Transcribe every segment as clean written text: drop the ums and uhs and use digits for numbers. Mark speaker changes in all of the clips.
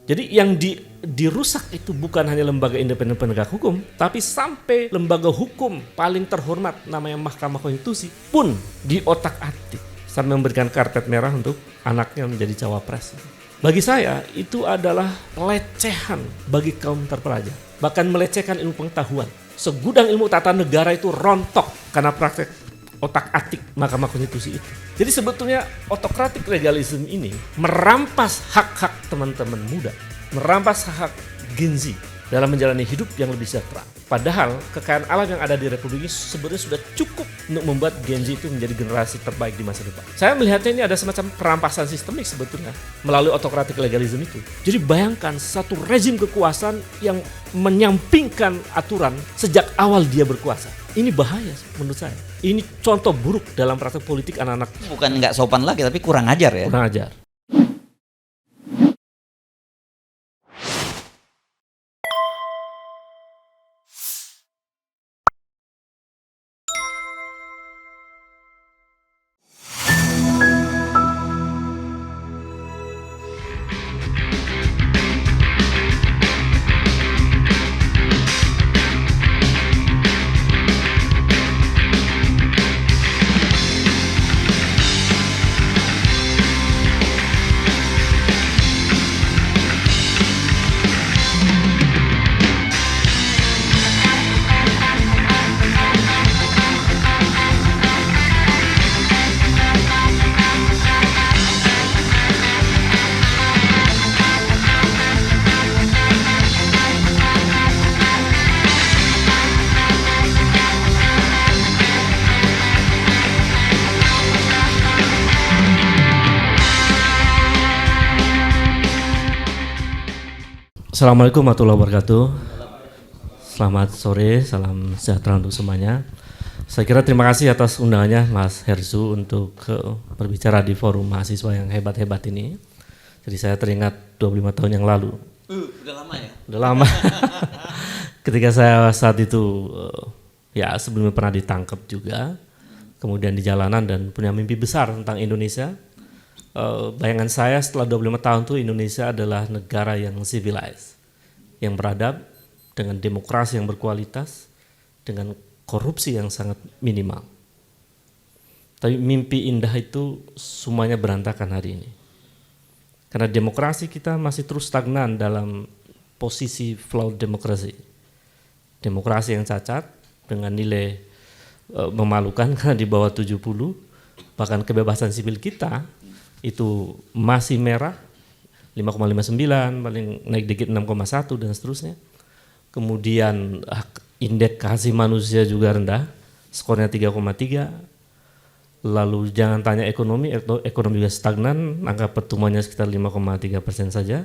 Speaker 1: Jadi yang dirusak itu bukan hanya lembaga independen penegak hukum, tapi sampai lembaga hukum paling terhormat namanya Mahkamah Konstitusi pun diotak-atik sampai memberikan karpet merah untuk anaknya menjadi cawapres. Bagi saya itu adalah pelecehan bagi kaum terpelajar, bahkan melecehkan ilmu pengetahuan. Segudang ilmu tata negara itu rontok karena praktek otak-atik Mahkamah Konstitusi itu. Jadi sebetulnya autocratic legalism ini merampas hak-hak teman-teman muda, merampas hak Gen Z dalam menjalani hidup yang lebih sejahtera. Padahal kekayaan alam yang ada di Republik ini sebenarnya sudah cukup untuk membuat Gen Z itu menjadi generasi terbaik di masa depan. Saya melihatnya ini ada semacam perampasan sistemik sebetulnya melalui autocratic legalism itu. Jadi bayangkan satu rezim kekuasaan yang menyampingkan aturan sejak awal dia berkuasa. Ini bahaya menurut saya. Ini contoh buruk dalam praktek politik anak-anak.
Speaker 2: Bukan nggak sopan lagi, tapi kurang ajar ya.
Speaker 1: Kurang ajar. Assalamualaikum warahmatullahi wabarakatuh. Selamat sore, salam sejahtera untuk semuanya. Saya kira terima kasih atas undangannya Mas Herzu untuk berbicara di forum mahasiswa yang hebat-hebat ini. Jadi saya teringat 25 tahun yang lalu.
Speaker 2: Udah lama ya?
Speaker 1: Udah lama. Ketika saya saat itu ya sebelumnya pernah ditangkap juga, kemudian di jalanan dan punya mimpi besar tentang Indonesia. Bayangan saya setelah 25 tahun itu Indonesia adalah negara yang civilized, yang beradab, dengan demokrasi yang berkualitas, dengan korupsi yang sangat minimal. Tapi mimpi indah itu semuanya berantakan hari ini. Karena demokrasi kita masih terus stagnan dalam posisi flawed demokrasi. Demokrasi yang cacat dengan nilai memalukan karena di bawah 70, bahkan kebebasan sipil kita itu masih merah 5,59, paling naik dikit 6,1 dan seterusnya. Kemudian indeks hak asasi manusia juga rendah, skornya 3,3. Lalu jangan tanya ekonomi juga stagnan, angka pertumbuhannya sekitar 5,3% saja.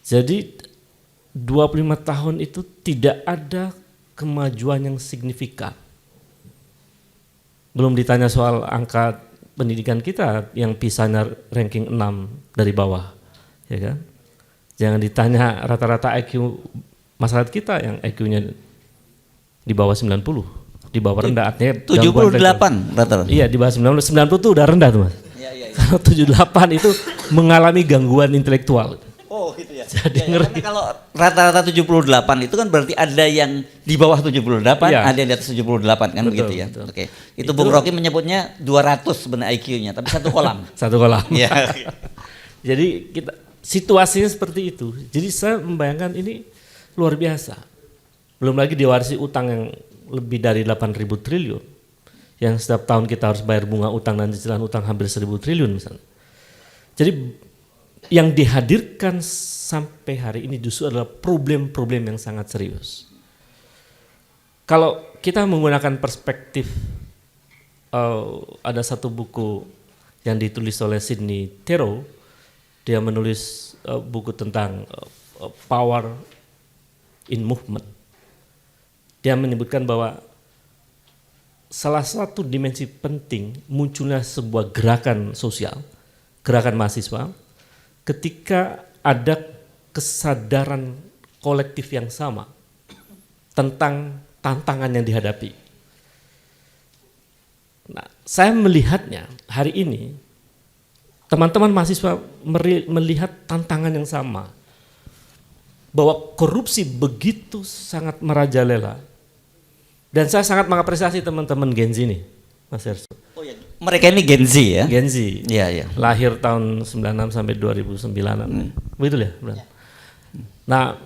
Speaker 1: Jadi 25 tahun itu tidak ada kemajuan yang signifikan. Belum ditanya soal angka pendidikan kita yang PISA-nya ranking 6 dari bawah, ya kan? Jangan ditanya rata-rata IQ masyarakat kita yang IQ-nya di bawah 90, di bawah rendah, artinya
Speaker 2: 78 rata-rata.
Speaker 1: Iya, di bawah 90 tuh udah rendah tuh Mas.
Speaker 2: Iya.
Speaker 1: Kalau 78 itu mengalami gangguan intelektual.
Speaker 2: Oh gitu ya.
Speaker 1: Jadi
Speaker 2: karena kalau rata-rata 78 itu kan berarti ada yang di bawah 78,
Speaker 1: ya,
Speaker 2: ada yang di atas 78 kan, betul, begitu ya.
Speaker 1: Betul.
Speaker 2: Oke. Itu Bung Rocky menyebutnya 200 sebenarnya IQ-nya, tapi satu kolam.
Speaker 1: Satu kolam.
Speaker 2: Iya.
Speaker 1: Jadi kita situasinya seperti itu. Jadi saya membayangkan ini luar biasa. Belum lagi diwarisi utang yang lebih dari 8.000 triliun. Yang setiap tahun kita harus bayar bunga utang dan cicilan utang hampir 1.000 triliun misalnya. Jadi yang dihadirkan sampai hari ini justru adalah problem-problem yang sangat serius. Kalau kita menggunakan perspektif, ada satu buku yang ditulis oleh Sidney Theroux, dia menulis buku tentang power in movement. Dia menyebutkan bahwa salah satu dimensi penting munculnya sebuah gerakan sosial, gerakan mahasiswa, ketika ada kesadaran kolektif yang sama tentang tantangan yang dihadapi. Nah, saya melihatnya hari ini teman-teman mahasiswa melihat tantangan yang sama bahwa korupsi begitu sangat merajalela. Dan saya sangat mengapresiasi teman-teman Gen Z nih, Mas Erso.
Speaker 2: Oh ya, mereka ini Gen Z ya?
Speaker 1: Gen Z.
Speaker 2: Iya, iya.
Speaker 1: Lahir tahun 96 sampai 2009. Begitu ya? Nah,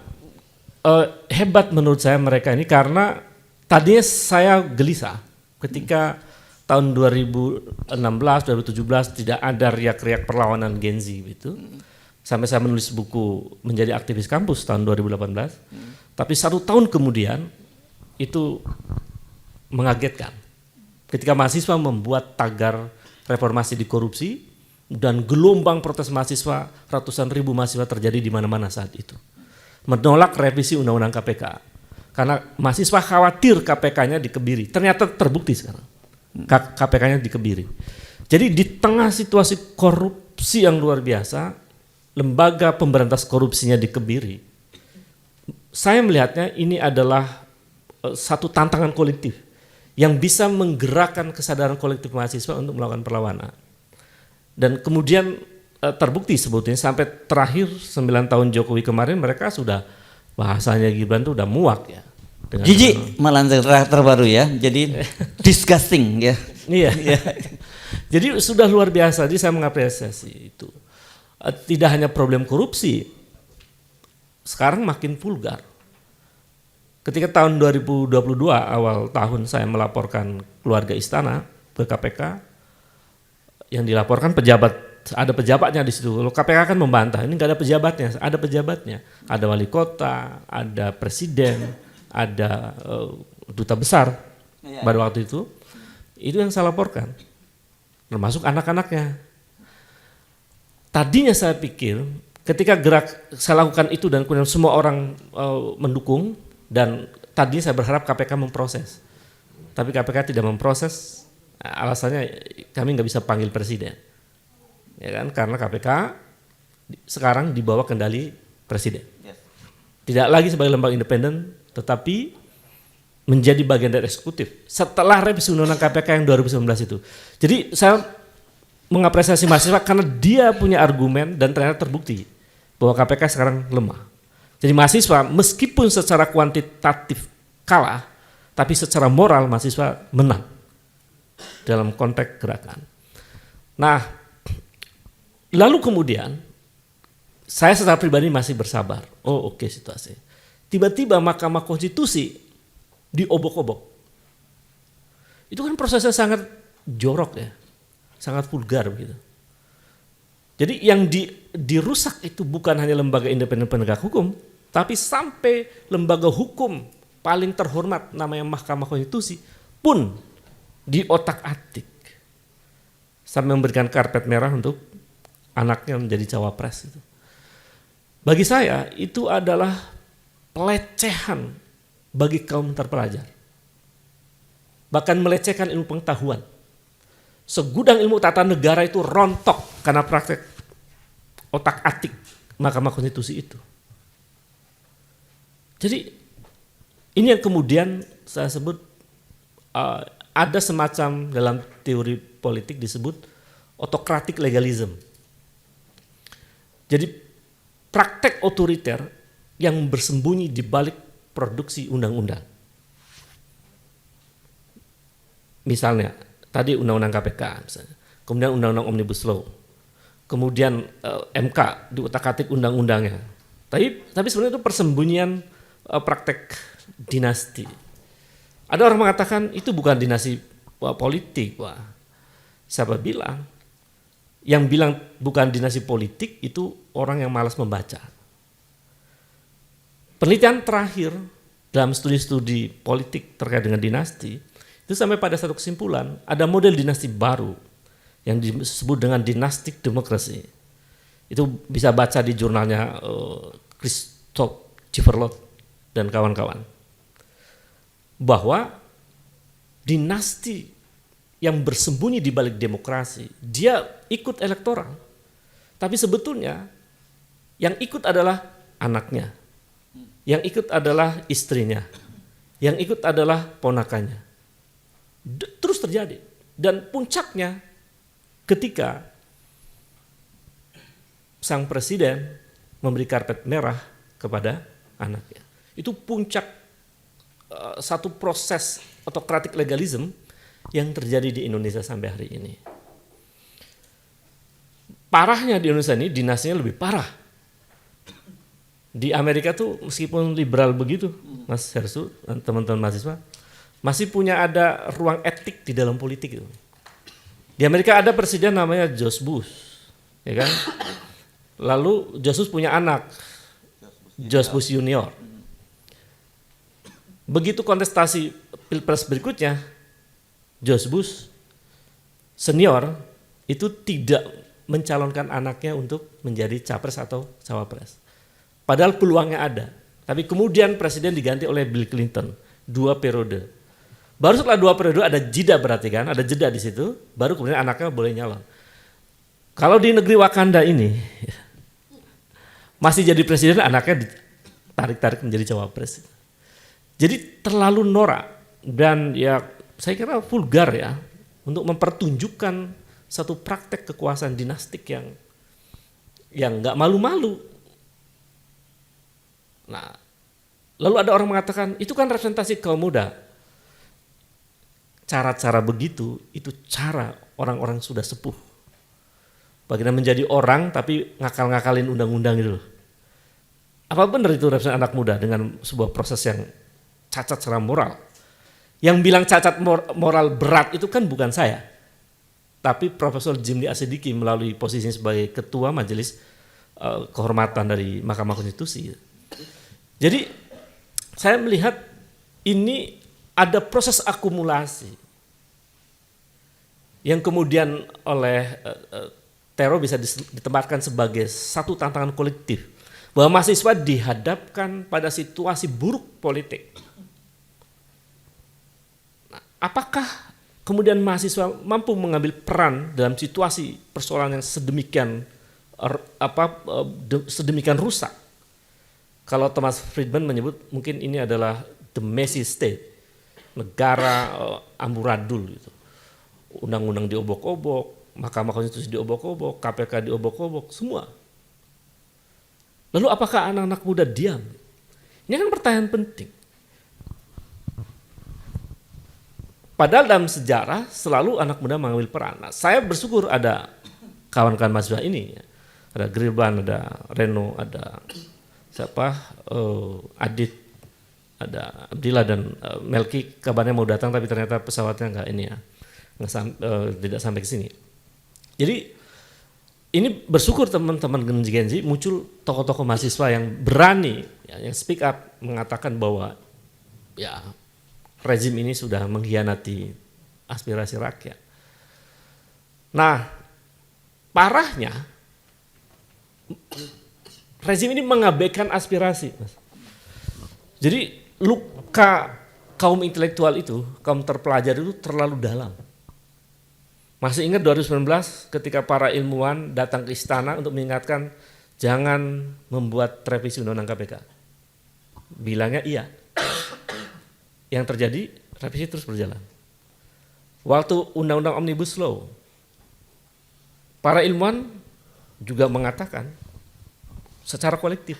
Speaker 1: hebat menurut saya mereka ini karena tadinya saya gelisah ketika tahun 2016, 2017 tidak ada riak-riak perlawanan Gen Z gitu. Sampai saya menulis buku menjadi aktivis kampus tahun 2018. Tapi 1 tahun kemudian itu mengagetkan. Ketika mahasiswa membuat tagar reformasi di korupsi dan gelombang protes mahasiswa, ratusan ribu mahasiswa terjadi di mana-mana saat itu. Menolak revisi Undang-Undang KPK. Karena mahasiswa khawatir KPK-nya dikebiri. Ternyata terbukti sekarang. KPK-nya dikebiri. Jadi di tengah situasi korupsi yang luar biasa, lembaga pemberantas korupsinya dikebiri. Saya melihatnya ini adalah satu tantangan kolektif yang bisa menggerakkan kesadaran kolektif mahasiswa untuk melakukan perlawanan. Dan kemudian terbukti sebetulnya sampai terakhir 9 tahun Jokowi kemarin mereka sudah bahasanya Gibran itu udah muak ya.
Speaker 2: Jijik malah terbaru ya, jadi disgusting ya.
Speaker 1: Iya. Jadi sudah luar biasa, jadi saya mengapresiasi itu. Tidak hanya problem korupsi, sekarang makin vulgar. Ketika tahun 2022 awal tahun saya melaporkan keluarga istana ke KPK, yang dilaporkan ada pejabatnya di situ. Kalau KPK kan membantah, ini nggak ada pejabatnya, ada pejabatnya, ada wali kota, ada presiden, ada duta besar pada waktu itu yang saya laporkan, termasuk anak-anaknya. Tadinya saya pikir ketika saya lakukan itu dan kemudian semua orang mendukung, dan tadinya saya berharap KPK memproses, tapi KPK tidak memproses, alasannya kami nggak bisa panggil presiden, ya kan, karena KPK sekarang di bawah kendali presiden, tidak lagi sebagai lembaga independen, tetapi menjadi bagian dari eksekutif setelah revisi Undang-Undang KPK yang 2019 itu. Jadi saya mengapresiasi mahasiswa karena dia punya argumen dan ternyata terbukti bahwa KPK sekarang lemah. Jadi mahasiswa meskipun secara kuantitatif kalah, tapi secara moral mahasiswa menang dalam konteks gerakan. Nah, lalu kemudian saya secara pribadi masih bersabar. Oh oke, situasi. Tiba-tiba Mahkamah Konstitusi diobok-obok. Itu kan prosesnya sangat jorok ya, sangat vulgar begitu. Jadi yang dirusak itu bukan hanya lembaga independen penegak hukum, tapi sampai lembaga hukum paling terhormat namanya Mahkamah Konstitusi pun diotak-atik sampai memberikan karpet merah untuk anaknya menjadi cawapres. Bagi saya itu adalah pelecehan bagi kaum terpelajar. Bahkan melecehkan ilmu pengetahuan. Segudang ilmu tata negara itu rontok karena praktek otak-atik Mahkamah Konstitusi itu. Jadi ini yang kemudian saya sebut ada semacam dalam teori politik disebut autocratic legalism. Jadi praktek otoriter yang bersembunyi di balik produksi undang-undang. Misalnya tadi undang-undang KPK, misalnya, kemudian undang-undang Omnibus Law, kemudian MK diutak-atik undang-undangnya. Tapi sebenarnya itu persembunyian praktek dinasti. Ada orang mengatakan itu bukan dinasti politik. Wah, siapa bilang? Yang bilang bukan dinasti politik itu orang yang malas membaca. Penelitian terakhir dalam studi-studi politik terkait dengan dinasti itu sampai pada satu kesimpulan, ada model dinasti baru yang disebut dengan dynastic democracy. Itu bisa baca di jurnalnya Christoph Civerlot dan kawan-kawan. Bahwa dinasti yang bersembunyi di balik demokrasi, dia ikut elektoral. Tapi sebetulnya yang ikut adalah anaknya, yang ikut adalah istrinya, yang ikut adalah ponakannya. Terus terjadi. Dan puncaknya ketika sang presiden memberi karpet merah kepada anaknya. Itu puncak satu proses autocratic legalism yang terjadi di Indonesia sampai hari ini. Parahnya di Indonesia ini dinastinya lebih parah. Di Amerika tuh meskipun liberal begitu, Mas Hersu dan teman-teman mahasiswa, masih punya ada ruang etik di dalam politik itu. Di Amerika ada presiden namanya George Bush, ya kan? Lalu George Bush punya anak, George Bush Junior. Begitu kontestasi pilpres berikutnya, George Bush Senior itu tidak mencalonkan anaknya untuk menjadi capres atau cawapres. Padahal peluangnya ada. Tapi kemudian presiden diganti oleh Bill Clinton, 2 periode. Baru setelah 2 periode ada jeda berarti kan, ada jeda di situ, baru kemudian anaknya boleh nyalon. Kalau di negeri Wakanda ini, masih jadi presiden anaknya ditarik-tarik menjadi cawapres. Jadi terlalu norak dan ya saya kira vulgar ya untuk mempertunjukkan satu praktek kekuasaan dinastik yang nggak malu-malu. Nah, lalu ada orang mengatakan itu kan representasi kaum muda. Cara-cara begitu itu cara orang-orang sudah sepuh. Bagaimana menjadi orang tapi ngakal-ngakalin undang-undang gitu loh. Apa benar itu representasi anak muda dengan sebuah proses yang cacat secara moral? Yang bilang cacat moral berat itu kan bukan saya. Tapi Profesor Jimli Asidiki melalui posisinya sebagai ketua majelis kehormatan dari Mahkamah Konstitusi. Jadi saya melihat ini ada proses akumulasi yang kemudian oleh Tero bisa ditempatkan sebagai satu tantangan kolektif bahwa mahasiswa dihadapkan pada situasi buruk politik. Nah, apakah kemudian mahasiswa mampu mengambil peran dalam situasi persoalan yang sedemikian rusak? Kalau Thomas Friedman menyebut mungkin ini adalah the messy state, negara amburadul gitu. Undang-undang diobok-obok, Mahkamah Konstitusi diobok-obok, KPK diobok-obok, semua. Lalu apakah anak-anak muda diam? Ini kan pertanyaan penting. Padahal dalam sejarah selalu anak muda mengambil peran. Nah, saya bersyukur ada kawan-kawan mahasiswa ini. Ada Griban, ada Reno, ada Adit, ada Abdillah dan Melki kabarnya mau datang tapi ternyata pesawatnya enggak ini ya. Tidak sampai ke sini. Jadi ini bersyukur teman-teman Gen Z muncul tokoh-tokoh mahasiswa yang berani, ya, yang speak up mengatakan bahwa ya rezim ini sudah mengkhianati aspirasi rakyat. Nah, parahnya rezim ini mengabaikan aspirasi. Jadi luka kaum intelektual itu, kaum terpelajar itu terlalu dalam. Masih ingat 2019 ketika para ilmuwan datang ke istana untuk mengingatkan jangan membuat revisi undang-undang KPK. Bilangnya iya. Yang terjadi revisi terus berjalan. Waktu undang-undang Omnibus Law, para ilmuwan juga mengatakan secara kolektif,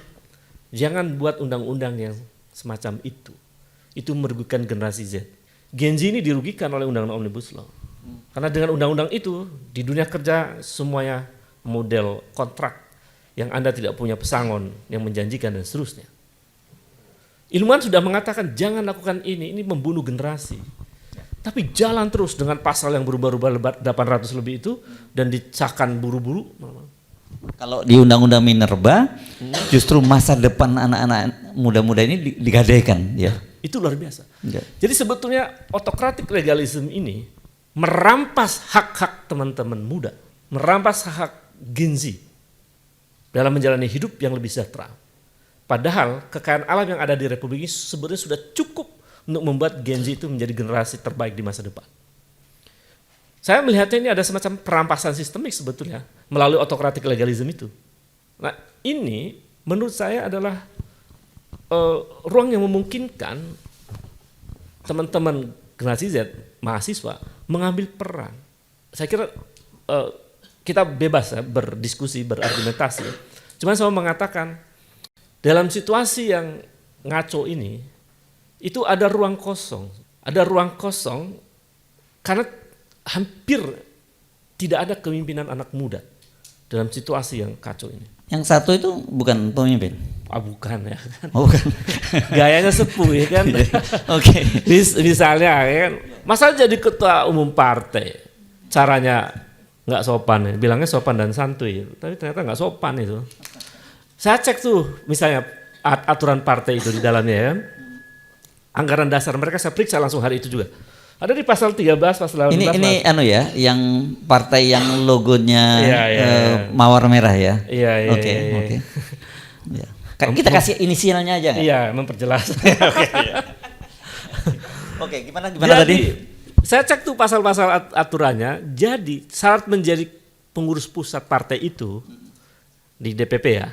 Speaker 1: jangan buat undang-undang yang semacam itu. Itu merugikan generasi Z. Gen Z ini dirugikan oleh undang-undang Omnibus Law. Karena dengan undang-undang itu di dunia kerja semuanya model kontrak yang Anda tidak punya pesangon yang menjanjikan dan seterusnya. Ilmuwan sudah mengatakan jangan lakukan ini membunuh generasi. Tapi jalan terus dengan pasal yang berubah-ubah 800 lebih itu dan dicahkan buru-buru.
Speaker 2: Kalau di Undang-Undang Minerba justru masa depan anak-anak muda-muda ini digadaikan ya.
Speaker 1: Itu luar biasa.
Speaker 2: Ya.
Speaker 1: Jadi sebetulnya autocratic legalism ini merampas hak-hak teman-teman muda, merampas hak Gen Z dalam menjalani hidup yang lebih sejahtera. Padahal kekayaan alam yang ada di Republik ini sebenarnya sudah cukup untuk membuat Gen Z itu menjadi generasi terbaik di masa depan. Saya melihatnya ini ada semacam perampasan sistemik sebetulnya melalui autocratic legalism itu. Nah ini menurut saya adalah ruang yang memungkinkan teman-teman generasi Z, mahasiswa, mengambil peran. Saya kira kita bebas ya, berdiskusi, berargumentasi. Cuma saya mau mengatakan dalam situasi yang ngaco ini, itu ada ruang kosong. Ada ruang kosong karena hampir tidak ada kepemimpinan anak muda dalam situasi yang kacau ini.
Speaker 2: Yang satu itu bukan pemimpin?
Speaker 1: Bukan ya kan.
Speaker 2: Oh, bukan.
Speaker 1: Gayanya sepuh ya kan.
Speaker 2: Oke.
Speaker 1: Misalnya ya kan, masa jadi ketua umum partai, caranya nggak sopan ya. Bilangnya sopan dan santuy, tapi ternyata nggak sopan itu. Saya cek tuh misalnya aturan partai itu di dalamnya ya. Anggaran dasar mereka saya periksa langsung hari itu juga. Ada di pasal 13, pasal 18. Ini
Speaker 2: yang partai yang logonya mawar merah ya.
Speaker 1: Iya.
Speaker 2: Oke. Ya. Kita kasih inisialnya aja nggak?
Speaker 1: Iya, memperjelas.
Speaker 2: Oke, gimana tadi?
Speaker 1: Saya cek tuh pasal-pasal aturannya. Jadi syarat menjadi pengurus pusat partai itu di DPP ya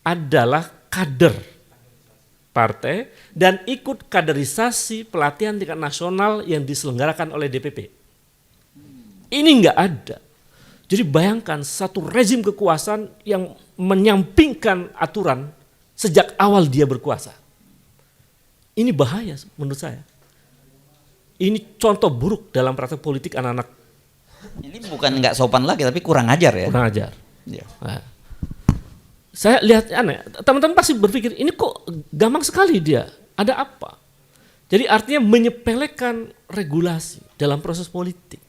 Speaker 1: adalah kader partai dan ikut kaderisasi pelatihan tingkat nasional yang diselenggarakan oleh DPP. Ini nggak ada. Jadi bayangkan satu rezim kekuasaan yang menyampingkan aturan sejak awal dia berkuasa. Ini bahaya menurut saya. Ini contoh buruk dalam praktek politik anak-anak.
Speaker 2: Ini bukan nggak sopan lagi tapi kurang ajar ya.
Speaker 1: Kurang ajar.
Speaker 2: Ya.
Speaker 1: Nah, saya lihat aneh, teman-teman pasti berpikir ini kok gampang sekali dia, ada apa? Jadi artinya menyepelekan regulasi dalam proses politik.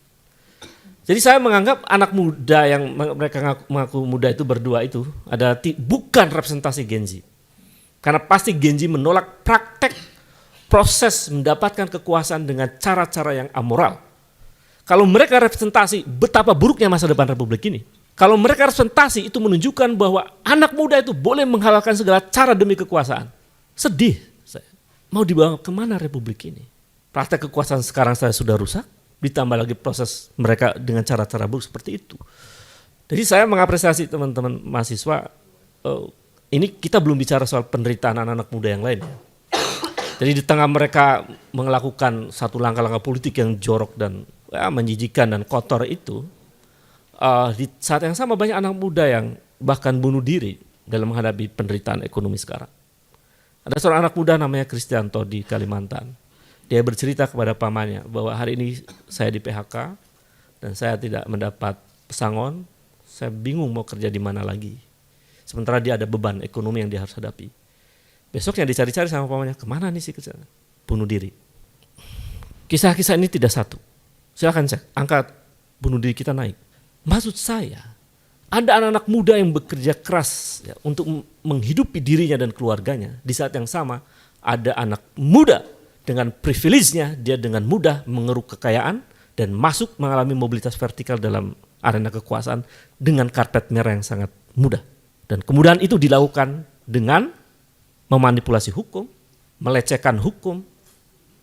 Speaker 1: Jadi saya menganggap anak muda yang mereka mengaku muda itu berdua itu ada bukan representasi Gen Z. Karena pasti Gen Z menolak praktek proses mendapatkan kekuasaan dengan cara-cara yang amoral. Kalau mereka representasi betapa buruknya masa depan Republik ini. Kalau mereka representasi itu menunjukkan bahwa anak muda itu boleh menghalalkan segala cara demi kekuasaan. Sedih saya. Mau dibawa kemana Republik ini? Praktek kekuasaan sekarang saya sudah rusak, ditambah lagi proses mereka dengan cara-cara buruk seperti itu. Jadi saya mengapresiasi teman-teman mahasiswa, ini kita belum bicara soal penderitaan anak-anak muda yang lain. Jadi di tengah mereka melakukan satu langkah-langkah politik yang jorok dan menjijikan dan kotor itu, di saat yang sama banyak anak muda yang bahkan bunuh diri dalam menghadapi penderitaan ekonomi sekarang. Ada seorang anak muda namanya Kristianto di Kalimantan. Dia bercerita kepada pamannya bahwa hari ini saya di PHK dan saya tidak mendapat pesangon, saya bingung mau kerja di mana lagi. Sementara dia ada beban ekonomi yang dia harus hadapi. Besoknya dicari-cari sama pamannya, kemana nih sih kerja? Bunuh diri. Kisah-kisah ini tidak satu. Silakan cek, angka bunuh diri kita naik. Maksud saya, ada anak-anak muda yang bekerja keras ya, untuk menghidupi dirinya dan keluarganya. Di saat yang sama, ada anak muda dengan privilege-nya, dia dengan mudah mengeruk kekayaan dan masuk mengalami mobilitas vertikal dalam arena kekuasaan dengan karpet merah yang sangat mudah. Dan kemudahan itu dilakukan dengan memanipulasi hukum, melecehkan hukum,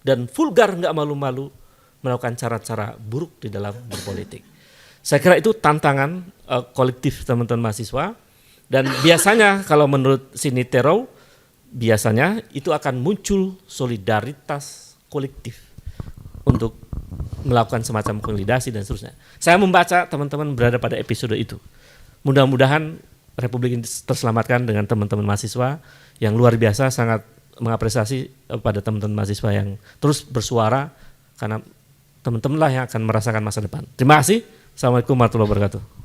Speaker 1: dan vulgar nggak malu-malu melakukan cara-cara buruk di dalam berpolitik. Saya kira itu tantangan kolektif teman-teman mahasiswa, dan biasanya kalau menurut Sini Terau, biasanya itu akan muncul solidaritas kolektif untuk melakukan semacam konsolidasi dan seterusnya. Saya membaca teman-teman berada pada episode itu. Mudah-mudahan Republik ini terselamatkan dengan teman-teman mahasiswa yang luar biasa, sangat mengapresiasi pada teman-teman mahasiswa yang terus bersuara karena teman-teman lah yang akan merasakan masa depan. Terima kasih. Assalamualaikum warahmatullahi wabarakatuh.